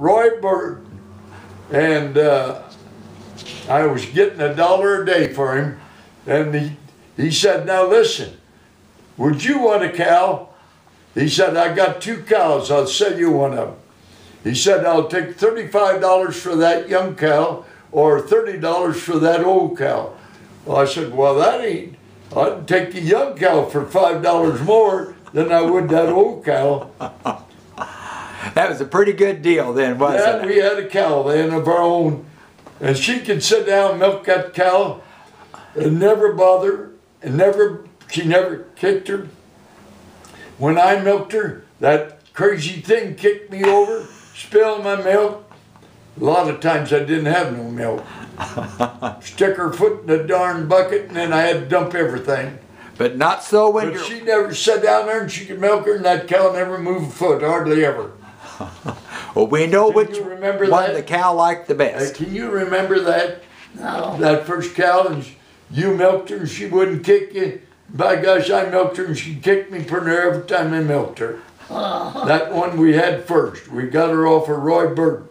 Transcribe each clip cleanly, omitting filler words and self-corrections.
Roy Bird, and I was getting $1 a day for him, and he said, now listen, would you want a cow? He said, I got 2 cows, I'll sell you one of them. He said, I'll take $35 for that young cow or $30 for that old cow. Well, I said, well, that ain't, I'd take the young cow for $5 more than I would that old cow. That was a pretty good deal then, wasn't it? We had a cow then of our own, and she could sit down and milk that cow and never bother, and she never kicked her. When I milked her, that crazy thing kicked me over, spilled my milk. A lot of times I didn't have no milk. Stick her foot in the darn bucket, and then I had to dump everything. But not so when But she never sat down there and she could milk her, and that cow never moved a foot, hardly ever. Well, we know which remember one that? the cow liked the best. Can you remember that? No. That first cow, and you milked her and she wouldn't kick you. By gosh, I milked her and she kicked me pretty near every time I milked her. That one we had first. We got her off of Roy Bird.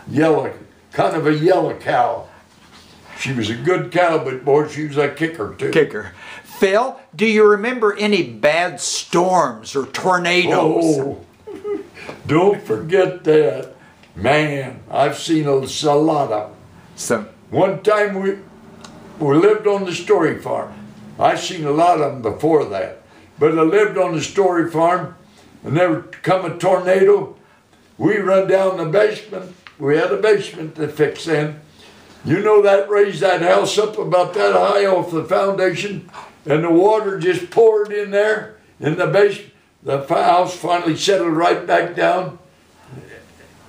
Yellow, kind of a yellow cow. She was a good cow, but boy, she was a kicker too. Kicker. Phil, do you remember any bad storms or tornadoes? Oh, don't forget that. Man, I've seen a lot of them. One time we lived on the Story Farm. I seen a lot of them before that. But I lived on the Story Farm, and there would come a tornado. We run down the basement. We had a basement to fix in. You know that raised that house up about that high off the foundation, and the water just poured in there in the basement. The house finally settled right back down,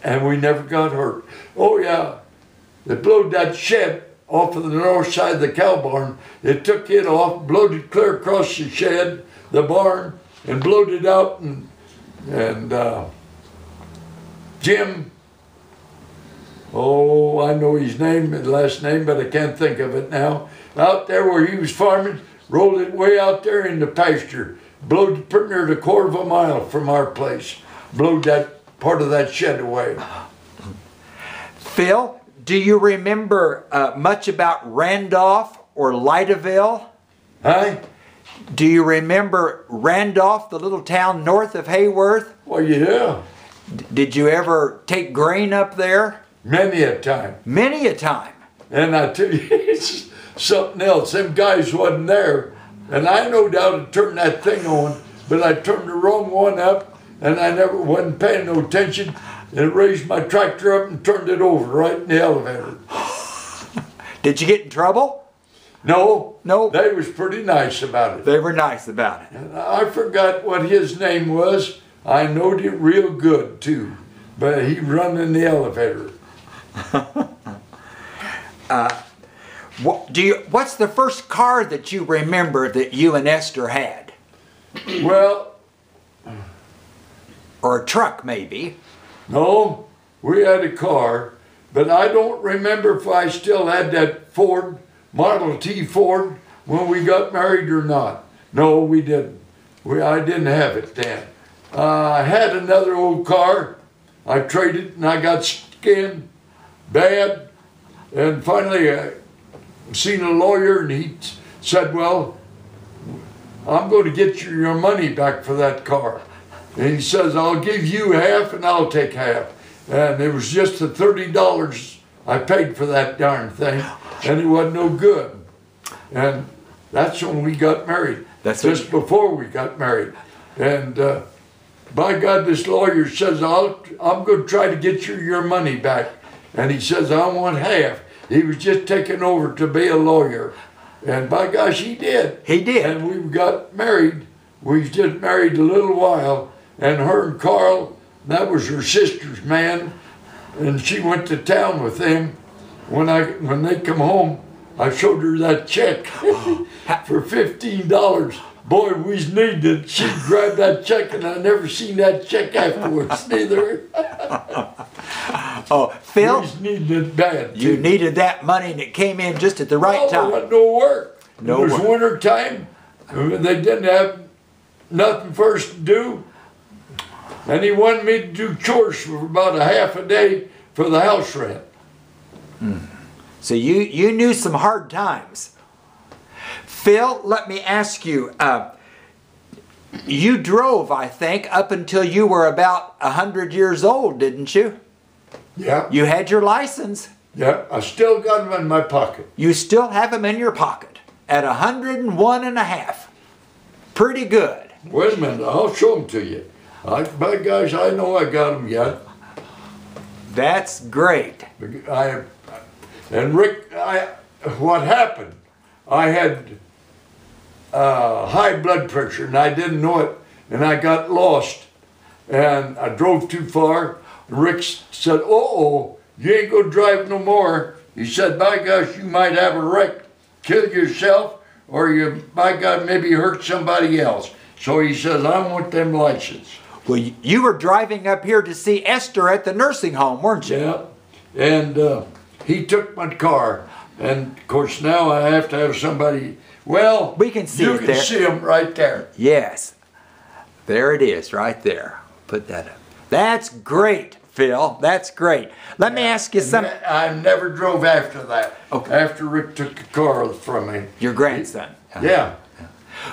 and we never got hurt. Oh yeah, they blowed that shed off of the north side of the cow barn. It took it off, blowed it clear across the shed, the barn, and blowed it out. And Jim, oh, I know his name and last name, but I can't think of it now. Out there where he was farming, rolled it way out there in the pasture. Blowed it pretty near a quarter of a mile from our place. Blowed that part of that shed away. Phil, do you remember much about Randolph or Lightaville? Huh? Do you remember Randolph, the little town north of Heyworth? Well, yeah. Did you ever take grain up there? Many a time. Many a time. And I tell you, it's something else. Them guys wasn't there. And I no doubt had turned that thing on, but I turned the wrong one up, and I never wasn't paying no attention, and raised my tractor up and turned it over right in the elevator. Did you get in trouble? No. No. They was pretty nice about it. They were nice about it. And I forgot what his name was. I knowed it real good, too. But he run in the elevator. What's the first car that you remember that you and Esther had? Well, or a truck, maybe. No, we had a car, but I don't remember if I still had that Ford, Model T Ford, when we got married or not. No, we didn't. I didn't have it then. I had another old car. I traded and I got skinned bad, and finally I seen a lawyer, and he said, well, I'm going to get you your money back for that car. And he says, I'll give you half and I'll take half. And it was just the $30 I paid for that darn thing, and it wasn't no good. And that's when we got married. That's just before we got married. And by God, this lawyer says, I'm going to try to get you your money back. And he says, I want half. He was just taking over to be a lawyer. And by gosh, he did. He did. And we got married. We just married a little while. And her and Carl, that was her sister's man. And she went to town with them. When they come home, I showed her that check for $15. Boy, we needed it. She grabbed that check, and I never seen that check afterwards, neither. Oh, Phil, we needed it bad, too. You needed that money, and it came in just at the right time. There wasn't no work. No it was work. winter time. They didn't have nothing for us to do. And he wanted me to do chores for about a half a day for the house rent. So you knew some hard times. Phil, let me ask you, you drove, I think, up until you were about 100 years old, didn't you? Yeah. You had your license. Yeah, I still got them in my pocket. You still have them in your pocket at 101 and a half. Pretty good. Wait a minute, I'll show them to you. By gosh, I know I got them yet. That's great. And Rick, what happened? I had high blood pressure and I didn't know it, and I got lost and I drove too far. Rick said, "Uh-oh, you ain't gonna drive no more." He said, "By gosh, you might have a wreck, kill yourself, or you, by God, maybe hurt somebody else." So he says, "I want them license." Well, you were driving up here to see Esther at the nursing home, weren't you? Yeah, and he took my car, and of course now I have to have somebody. Well, we can see you it can there. see them right there. Yes, there it is, right there. Put that up. That's great, Phil. That's great. Let me ask you something. I never drove after that. Okay. After Rick took the car from me. Your grandson. Yeah.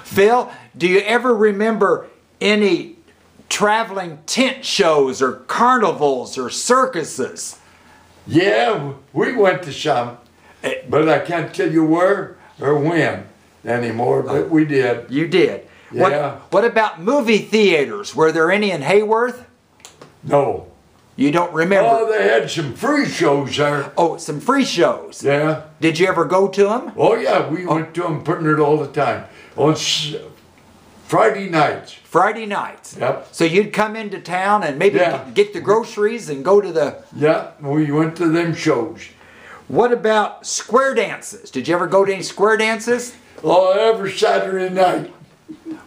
Phil, do you ever remember any traveling tent shows or carnivals or circuses? Yeah, we went to some, but I can't tell you where or when anymore, but we did. You did? Yeah. What about movie theaters? Were there any in Heyworth? No. You don't remember? Oh, they had some free shows there. Oh, some free shows. Yeah. Did you ever go to them? Oh, yeah, we went to them, putting it all the time. On Friday nights. Friday nights. Yep. So you'd come into town and maybe get the groceries and go to the... Yeah, we went to them shows. What about square dances? Did you ever go to any square dances? Oh, every Saturday night.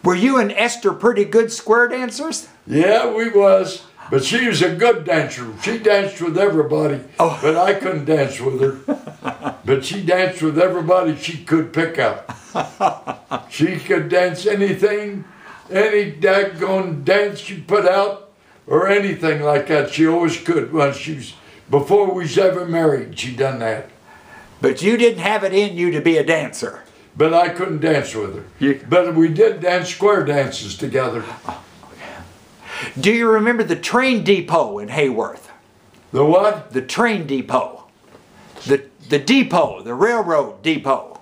Were you and Esther pretty good square dancers? Yeah, we was. But she was a good dancer. She danced with everybody, but I couldn't dance with her. But she danced with everybody she could pick up. She could dance anything, any daggone dance you put out, or anything like that. She always could. When she was, before we was ever married, she done that. But you didn't have it in you to be a dancer. But I couldn't dance with her. But we did dance square dances together. Do you remember the train depot in Heyworth? The what? The train depot. The depot, the railroad depot.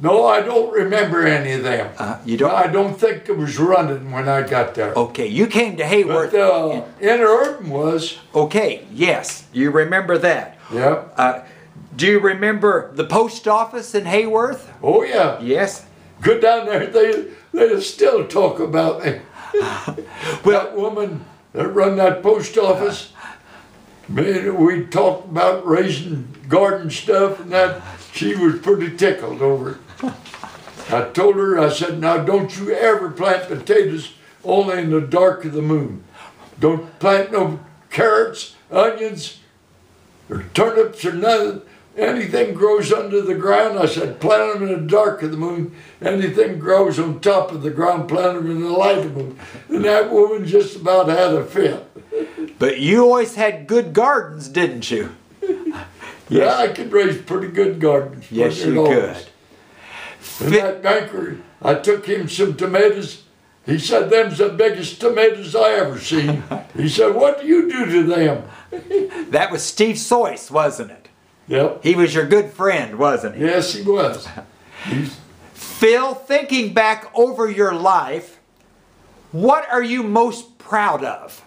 No, I don't remember any of them. You don't? I don't think it was running when I got there. Okay, you came to Heyworth. But Interviewee was. Okay, yes, you remember that. Yeah. Do you remember the post office in Heyworth? Oh, yeah. Yes. Go down there, they still talk about me. Well, that woman that run that post office, man, we talked about raising garden stuff and that. She was pretty tickled over it. I told her, I said, "Now don't you ever plant potatoes only in the dark of the moon. Don't plant no carrots, onions, or turnips or nothing. Anything grows under the ground," I said, "plant them in the dark of the moon. Anything grows on top of the ground, plant them in the light of the moon." And that woman just about had a fit. But you always had good gardens, didn't you? Yeah, I could raise pretty good gardens. Yes, you could. And that banker, I took him some tomatoes. He said, "Them's the biggest tomatoes I ever seen." He said, "What do you do to them?" That was Steve Soyce, wasn't it? Yep. He was your good friend, wasn't he? Yes, he was. Phil, thinking back over your life, what are you most proud of?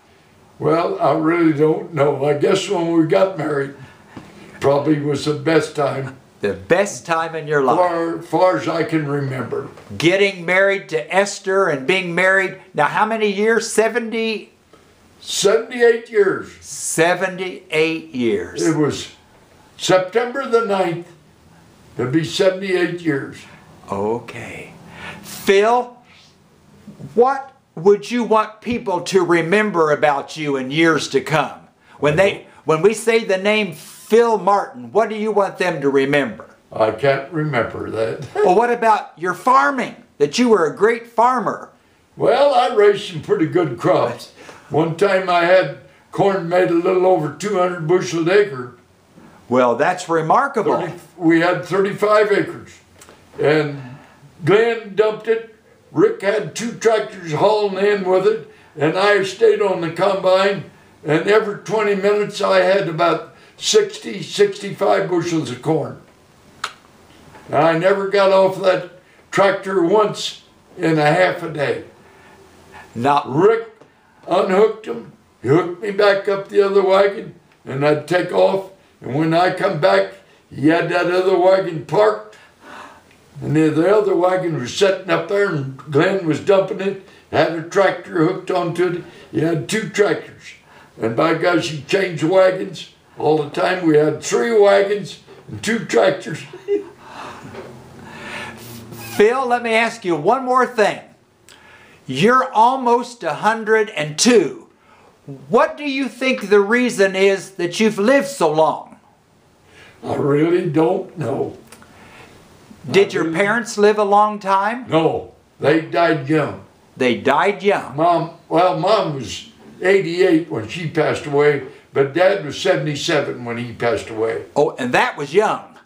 Well, I really don't know. I guess when we got married, probably was the best time. The best time in your life. Far as I can remember. Getting married to Esther and being married, now how many years? 70? 78 years. 78 years. It was September the 9th. It'll be 78 years. Okay. Phil, what would you want people to remember about you in years to come? When we say the name Phil Martin, what do you want them to remember? I can't remember that. Well, what about your farming? That you were a great farmer? Well, I raised some pretty good crops. One time I had corn made a little over 200 bushel an acre. Well, that's remarkable. We had 35 acres. And Glenn dumped it. Rick had 2 tractors hauling in with it. And I stayed on the combine. And every 20 minutes I had about 60, 65 bushels of corn. And I never got off that tractor once in a half a day. Now, Rick unhooked him. He hooked me back up the other wagon. And I'd take off. And when I come back, he had that other wagon parked. And the other wagon was sitting up there and Glenn was dumping it. Had a tractor hooked onto it. He had 2 tractors. And by gosh, he changed wagons all the time. We had 3 wagons and 2 tractors. Phil, let me ask you one more thing. You're almost 102. What do you think the reason is that you've lived so long? I really don't know. Did your parents live a long time? No, they died young. They died young. Mom was 88 when she passed away, but Dad was 77 when he passed away. Oh, and that was young.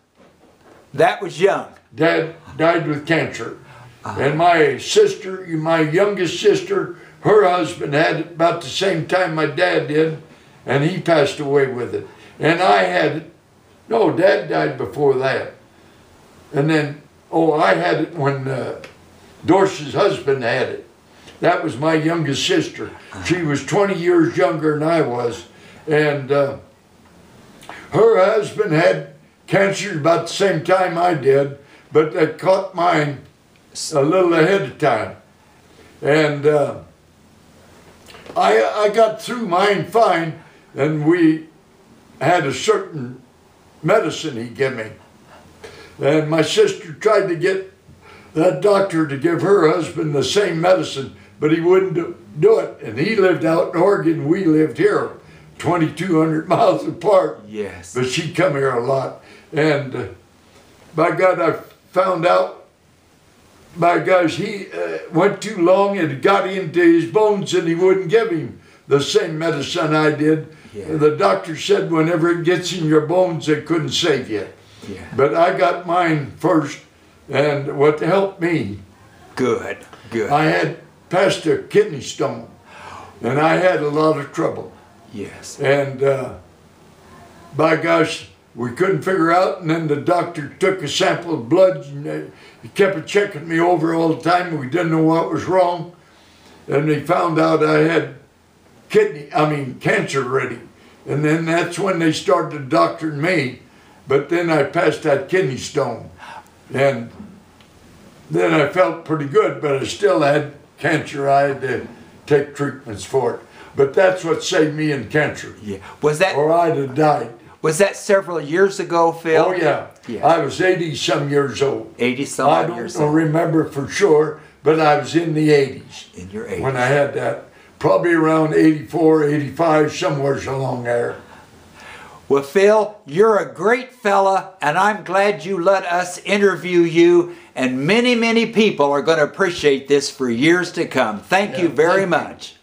That was young. Dad died with cancer. And my sister, my youngest sister, her husband had it about the same time my dad did, and he passed away with it. And I had it. No, Dad died before that. And then, I had it when Dorsey's husband had it. That was my youngest sister. She was 20 years younger than I was. And her husband had cancer about the same time I did, but they caught mine a little ahead of time. And I got through mine fine, and we had a certain medicine he gave me. And my sister tried to get that doctor to give her husband the same medicine, but he wouldn't do it. And he lived out in Oregon, we lived here, 2,200 miles apart. Yes. But she'd come here a lot. And by God, I found out, by gosh, he went too long and it got into his bones, and he wouldn't give him the same medicine I did. Yeah. The doctor said whenever it gets in your bones, they couldn't save you. Yeah. But I got mine first, and what helped me. Good, good. I had passed a kidney stone, and I had a lot of trouble. Yes. And by gosh, we couldn't figure out, and then the doctor took a sample of blood, and he kept checking me over all the time, and we didn't know what was wrong. And they found out I had cancer already. And then that's when they started doctoring me. But then I passed that kidney stone. And then I felt pretty good, but I still had cancer. I had to take treatments for it. But that's what saved me in cancer. Yeah. Was that, or I'd have died. Was that several years ago, Phil? Oh, yeah. Yeah. I was 80-some years old. 80-some years old. I don't remember for sure, but I was in the 80s. In your 80s. When I had that. Probably around 84, 85, somewhere along there. Well, Phil, you're a great fella, and I'm glad you let us interview you, and many, many people are going to appreciate this for years to come. Thank you very much.